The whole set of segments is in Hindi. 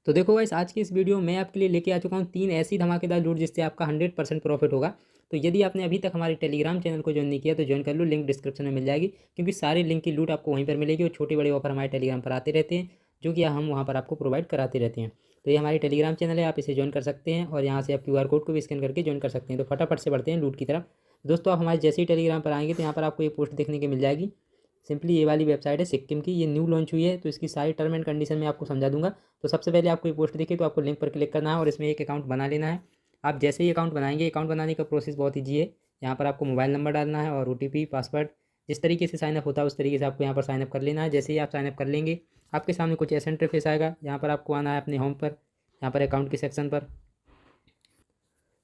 तो देखो गाइस, आज की इस वीडियो में आपके लिए लेके आ चुका हूँ 3 ऐसी धमाकेदार लूट जिससे आपका 100% प्रॉफिट होगा। तो यदि आपने अभी तक हमारे टेलीग्राम चैनल को ज्वाइन नहीं किया तो ज्वाइन कर लो, लिंक डिस्क्रिप्शन में मिल जाएगी, क्योंकि सारे लिंक की लूट आपको वहीं पर मिलेगी और छोटे बड़े ऑफर हमारे टेलीग्राम पर आते रहते हैं, जो कि हम वहाँ पर आपको प्रोवाइड कराते रहते हैं। तो ये हमारी टेलीग्राम चैनल है, आप इसे ज्वाइन कर सकते हैं और यहाँ से आप QR कोड को भी स्कैन करके ज्वाइन कर सकते हैं। तो फटाफट से बढ़ते हैं लूट की तरफ। दोस्तों, आप हमारे जैसे ही टेलीग्राम पर आएंगे तो यहाँ पर आपको एक पोस्ट देखने को मिल जाएगी। सिंपली ये वाली वेबसाइट है सिक्किम की, ये न्यू लॉन्च हुई है, तो इसकी सारी टर्म एंड कंडीशन मैं आपको समझा दूंगा। तो सबसे पहले आपको ये पोस्ट दिखे तो आपको लिंक पर क्लिक करना है और इसमें एक अकाउंट बना लेना है। आप जैसे ही अकाउंट बनाएंगे, अकाउंट बनाने का प्रोसेस बहुत ईजी है। यहाँ पर आपको मोबाइल नंबर डालना है और OTP पासवर्ड जिस तरीके से साइनअप होता है उस तरीके से आपको यहाँ पर साइनअप कर लेना है। जैसे ही आप साइनअप कर लेंगे, आपके सामने कुछ ऐसा इंटरफेस आएगा। यहाँ पर आपको आना है अपने होम पर, यहाँ पर अकाउंट के सेक्शन पर।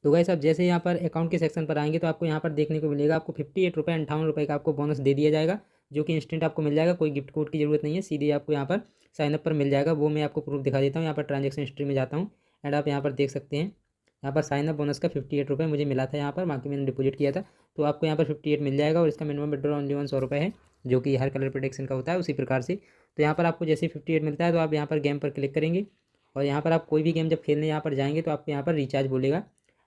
तो गाइस, आप जैसे यहाँ पर अकाउंट के सेक्शन पर आएंगे तो आपको यहाँ पर देखने को मिलेगा, आपको 58 रुपये 58 रुपये का आपको बोनस दे दिया जाएगा, जो कि इंस्टेंट आपको मिल जाएगा। कोई गिफ्ट कोड की ज़रूरत नहीं है, सीधे आपको यहाँ पर साइनअप पर मिल जाएगा। वो मैं आपको प्रूफ दिखा देता हूँ। यहाँ पर ट्रांजेक्शन हिस्ट्री में जाता हूँ एंड आप यहाँ पर देख सकते हैं, यहाँ पर साइनअप बोनस का 58 रुपये मुझे मिला था यहाँ पर, बाकी मैंने डिपॉजिट किया था। तो आपको यहाँ पर 58 मिल जाएगा और इसका मिनिमम विड्रॉ ओनली 100 रुपये है, जो कि हर कलर प्रोटेक्शन का होता है उसी प्रकार से। तो यहाँ पर आपको जैसे 58 मिलता है तो आप यहाँ पर गेम पर क्लिक करेंगे और यहाँ पर आप कोई भी गेम जब खेलने यहाँ पर जाएंगे तो आपको यहाँ पर रिचार्ज बोलेगा,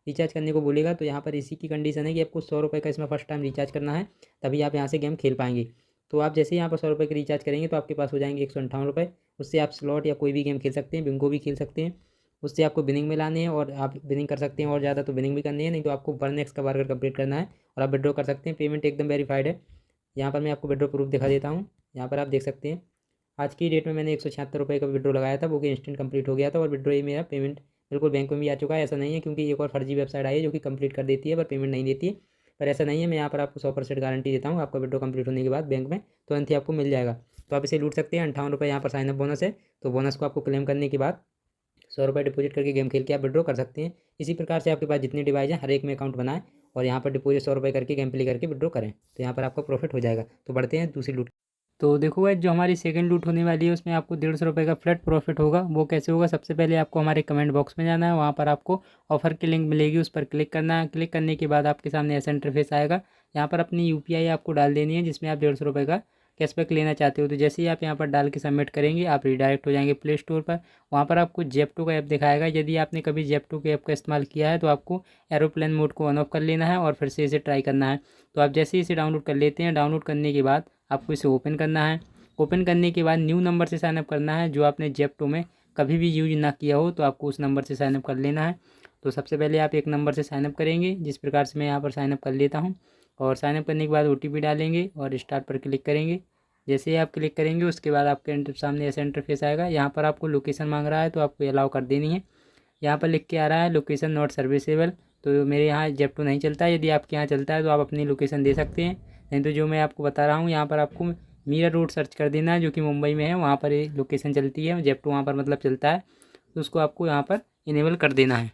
रिचार्ज करने को बोलेगा। तो यहाँ पर इसी की कंडीशन है कि आपको 100 रुपये का इसमें फर्स्ट टाइम रिचार्ज करना है, तभी आप यहाँ से गेम खेल पाएंगे। तो आप जैसे ही यहाँ पर 100 रुपये की रिचार्ज करेंगे तो आपके पास हो जाएंगे 158 रुपये। उससे आप स्लॉट या कोई भी गेम खेल सकते हैं, बिंगो भी खेल सकते हैं। उससे आपको बिनिंग में लाने हैं और आप बिनिंग कर सकते हैं, और ज़्यादा तो बिनिंग भी करनी है, नहीं तो आपको वन एक्स का बारगर कंप्लीट करना है और आप विड्रॉ कर सकते हैं। पेमेंट एकदम वेरीफाइड है। यहाँ पर मैं आपको विड्रॉ प्रूफ दिखा देता हूँ। यहाँ पर आप देख सकते हैं, आज की डेट में मैंने 176 रुपये का विड्रॉ लगाया था, वो कि इंस्टेंट कंप्लीट हो गया था और विड्रॉ ये मेरा पेमेंट बिल्कुल बैंक में भी आ चुका है। ऐसा नहीं है, क्योंकि एक और फर्जी वेबसाइट आई है जो कि कंप्लीट कर देती है पर पेमेंट नहीं देती है। पर ऐसा नहीं है, मैं यहाँ पर आपको 100% गारंटी देता हूँ, आपका विड्रॉ कंप्लीट होने के बाद बैंक में तुरंत ही आपको मिल जाएगा। तो आप इसे लूट सकते हैं। 58 रुपये यहाँ पर साइनअप बोनस है। तो बोनस को आपको क्लेम करने के बाद 100 रुपये डिपॉजिट करके गेम खेल के आप विड्रॉ कर सकते हैं। इसी प्रकार से आपके पास जितने डिवाइस हैं हर एक में अकाउंट बनाएं और यहाँ पर डिपॉजिट 100 रुपये करके गेम प्ले करके विड्रॉ करें, तो यहाँ पर आपका प्रॉफिट हो जाएगा। तो बढ़ते हैं दूसरी लूट। तो देखो गाइस, जो हमारी सेकंड लूट होने वाली है उसमें आपको 150 रुपये का फ्लैट प्रॉफिट होगा। वो कैसे होगा? सबसे पहले आपको हमारे कमेंट बॉक्स में जाना है, वहाँ पर आपको ऑफर की लिंक मिलेगी, उस पर क्लिक करना है। क्लिक करने के बाद आपके सामने ऐसा इंटरफेस आएगा। यहाँ पर अपनी UPI आपको डाल देनी है जिसमें आप 150 रुपये का कैशबैक लेना चाहते हो। तो जैसे ही आप यहाँ पर डाल के सबमिट करेंगे, आप रिडायरेक्ट हो जाएंगे प्ले स्टोर पर। वहाँ पर आपको जेप्टो का ऐप दिखाएगा। यदि आपने कभी जेप्टो के ऐप का इस्तेमाल किया है तो आपको एरोप्लेन मोड को ऑन ऑफ कर लेना है और फिर से इसे ट्राई करना है। तो आप जैसे ही इसे डाउनलोड कर लेते हैं, डाउनलोड करने के बाद आपको इसे ओपन करना है। ओपन करने के बाद न्यू नंबर से साइनअप करना है, जो आपने जेप्टो में कभी भी यूज ना किया हो तो आपको उस नंबर से साइनअप कर लेना है। तो सबसे पहले आप एक नंबर से साइनअप करेंगे, जिस प्रकार से मैं यहाँ पर साइनअप कर लेता हूँ। और साइनअप करने के बाद OTP डालेंगे और स्टार्ट पर क्लिक करेंगे। जैसे ही आप क्लिक करेंगे उसके बाद आपके सामने ऐसा इंटरफेस आएगा। यहाँ पर आपको लोकेशन मांग रहा है तो आपको अलाउ कर देनी है। यहाँ पर लिख के आ रहा है लोकेशन नॉट सर्विसेबल, तो मेरे यहाँ जेप्टो नहीं चलता है। यदि आपके यहाँ चलता है तो आप अपनी लोकेशन दे सकते हैं, नहीं तो जो मैं आपको बता रहा हूँ यहाँ पर आपको मीरा रोड सर्च कर देना है, जो कि मुंबई में है। वहाँ पर ये लोकेशन चलती है, जेप्टो वहाँ पर मतलब चलता है, तो उसको आपको यहाँ पर इनेबल कर देना है।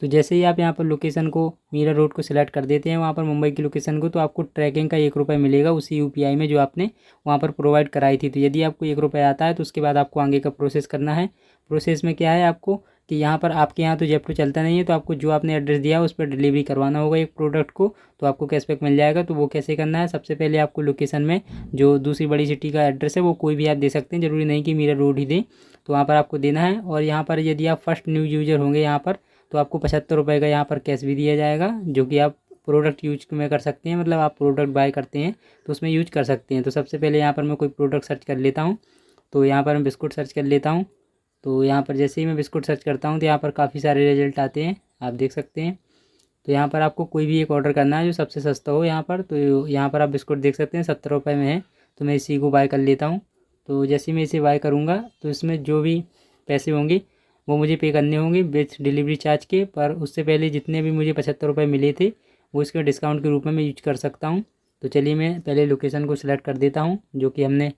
तो जैसे ही आप यहाँ पर लोकेशन को मीरा रोड को सिलेक्ट कर देते हैं, वहाँ पर मुंबई की लोकेशन को, तो आपको ट्रैकिंग का 1 रुपये मिलेगा उसी UPI में जो आपने वहाँ पर प्रोवाइड कराई थी। तो यदि आपको 1 रुपये आता है तो उसके बाद आपको आगे का प्रोसेस करना है। प्रोसेस में क्या है आपको कि यहाँ पर आपके यहाँ तो जेप्टो चलता नहीं है, तो आपको जो आपने एड्रेस दिया है उस पर डिलीवरी करवाना होगा एक प्रोडक्ट को, तो आपको कैशबैक मिल जाएगा। तो वो कैसे करना है? सबसे पहले आपको लोकेशन में जो दूसरी बड़ी सिटी का एड्रेस है वो कोई भी आप दे सकते हैं, ज़रूरी नहीं कि मीरा रोड ही दें। तो वहाँ पर आपको देना है। और यहाँ पर यदि आप फर्स्ट न्यू यूजर होंगे यहाँ पर, तो आपको 75 रुपये का यहाँ पर कैश भी दिया जाएगा, जो कि आप प्रोडक्ट यूज में कर सकते हैं। मतलब आप प्रोडक्ट बाय करते हैं तो उसमें यूज कर सकते हैं। तो सबसे पहले यहाँ पर मैं कोई प्रोडक्ट सर्च कर लेता हूँ। तो यहाँ पर मैं बिस्कुट सर्च कर लेता हूँ। तो यहाँ पर जैसे ही मैं बिस्कुट सर्च करता हूँ तो यहाँ पर काफ़ी सारे रिजल्ट आते हैं, आप देख सकते हैं। तो यहाँ पर आपको कोई भी एक ऑर्डर करना है जो सबसे सस्ता हो यहाँ पर। तो यहाँ पर आप बिस्कुट देख सकते हैं 70 रुपये में है, तो मैं इसी को बाय कर लेता हूँ। तो जैसे ही मैं इसे बाय करूँगा तो इसमें जो भी पैसे होंगे वो मुझे पे करने होंगे विथ डिलीवरी चार्ज के। पर उससे पहले जितने भी मुझे 75 रुपये मिले थे वो इसके डिस्काउंट के रूप में मैं यूज कर सकता हूँ। तो चलिए मैं पहले लोकेशन को सिलेक्ट कर देता हूँ, जो कि हमने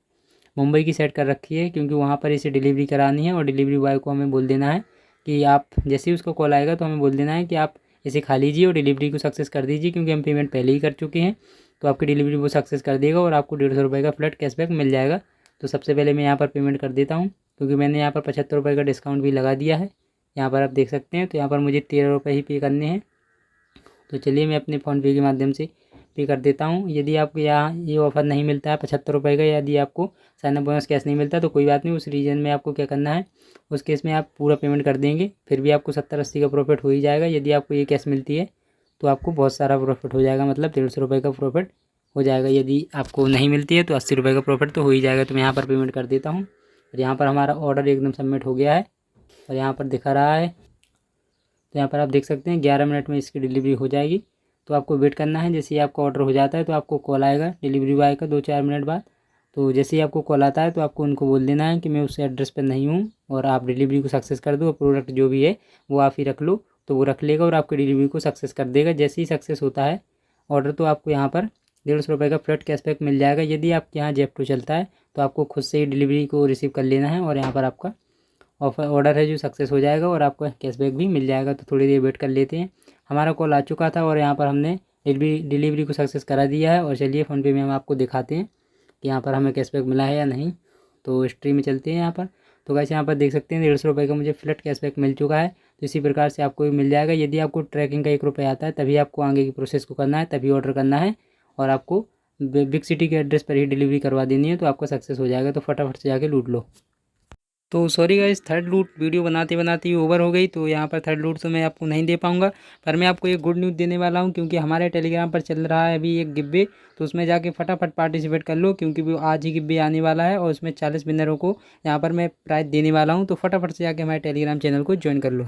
मुंबई की सेट कर रखी है, क्योंकि वहाँ पर इसे डिलीवरी करानी है। और डिलीवरी बॉय को हमें बोल देना है कि आप जैसे ही उसका कॉल आएगा तो हमें बोल देना है कि आप इसे खा लीजिए और डिलीवरी को सक्सेस कर दीजिए, क्योंकि हम पेमेंट पहले ही कर चुके हैं। तो आपकी डिलीवरी वो सक्सेस कर देगा और आपको 150 रुपये का फ्लैट कैशबैक मिल जाएगा। तो सबसे पहले मैं यहाँ पर पेमेंट कर देता हूँ, क्योंकि मैंने यहाँ पर 75 रुपये का डिस्काउंट भी लगा दिया है। यहाँ पर आप देख सकते हैं। तो यहाँ पर मुझे 13 रुपये ही पे करने हैं। तो चलिए मैं अपने फ़ोनपे के माध्यम से पे कर देता हूँ। यदि आपको यहाँ ये ऑफ़र नहीं मिलता है 75 रुपये का, यदि आपको साइनअप बोनस कैश नहीं मिलता तो कोई बात नहीं, उस रीजन में आपको क्या करना है, उस केस में आप पूरा पेमेंट कर देंगे, फिर भी आपको 70-80 का प्रॉफिट हो ही जाएगा। यदि आपको ये कैश मिलती है तो आपको बहुत सारा प्रॉफिट हो जाएगा, मतलब 150 रुपये का प्रॉफिट हो जाएगा। यदि आपको नहीं मिलती है तो 80 रुपये का प्रॉफिट तो हो ही जाएगा। तो मैं यहाँ पर पेमेंट कर देता हूँ और यहाँ पर हमारा ऑर्डर एकदम सबमिट हो गया है और यहाँ पर दिखा रहा है। तो यहाँ पर आप देख सकते हैं 11 मिनट में इसकी डिलीवरी हो जाएगी। तो आपको वेट करना है, जैसे ही आपका ऑर्डर हो जाता है तो आपको कॉल आएगा डिलीवरी बॉय का 2-4 मिनट बाद। तो जैसे ही आपको कॉल आता है तो आपको उनको बोल देना है कि मैं उस एड्रेस पर नहीं हूँ और आप डिलीवरी को सक्सेस कर दो, और प्रोडक्ट जो भी है वो आप ही रख लो। तो वो रख लेगा और आपकी डिलीवरी को सक्सेस कर देगा। जैसे ही सक्सेस होता है ऑर्डर तो आपको यहाँ पर 150 रुपये का फ्लैट कैशबैक मिल जाएगा। यदि आपके यहाँ जेप्टो चलता है तो आपको खुद से ही डिलीवरी को रिसीव कर लेना है और यहाँ पर आपका ऑर्डर है जो सक्सेस हो जाएगा और आपको कैशबैक भी मिल जाएगा। तो थोड़ी देर वेट कर लेते हैं। हमारा कॉल आ चुका था और यहाँ पर हमने डिलीवरी को सक्सेस करा दिया है। और चलिए फ़ोनपे में हम आपको दिखाते हैं कि यहाँ पर हमें कैशबैक मिला है या नहीं। तो हिस्ट्री में चलते हैं यहाँ पर। तो गाइस यहाँ पर देख सकते हैं 150 रुपये का मुझे फ्लैट कैशबैक मिल चुका है। तो इसी प्रकार से आपको भी मिल जाएगा। यदि आपको ट्रैकिंग का 1 रुपया आता है तभी आपको आगे की प्रोसेस को करना है, तभी ऑर्डर करना है और आपको बिग सिटी के एड्रेस पर ही डिलीवरी करवा देनी है, तो आपका सक्सेस हो जाएगा। तो फटाफट से जाके लूट लो। तो सॉरी गाइस, थर्ड लूट वीडियो बनाते बनाते ही ओवर हो गई, तो यहाँ पर थर्ड लूट तो मैं आपको नहीं दे पाऊँगा। पर मैं आपको एक गुड न्यूज़ देने वाला हूँ, क्योंकि हमारे टेलीग्राम पर चल रहा है अभी एक गिब्बे। तो उसमें जाके फटाफट पार्टिसिपेट कर लो, क्योंकि वो आज ही गिब्बे आने वाला है और उसमें 40 विनरों को यहाँ पर मैं प्राइज़ देने वाला हूँ। तो फटाफट से जाके हमारे टेलीग्राम चैनल को ज्वाइन कर लो।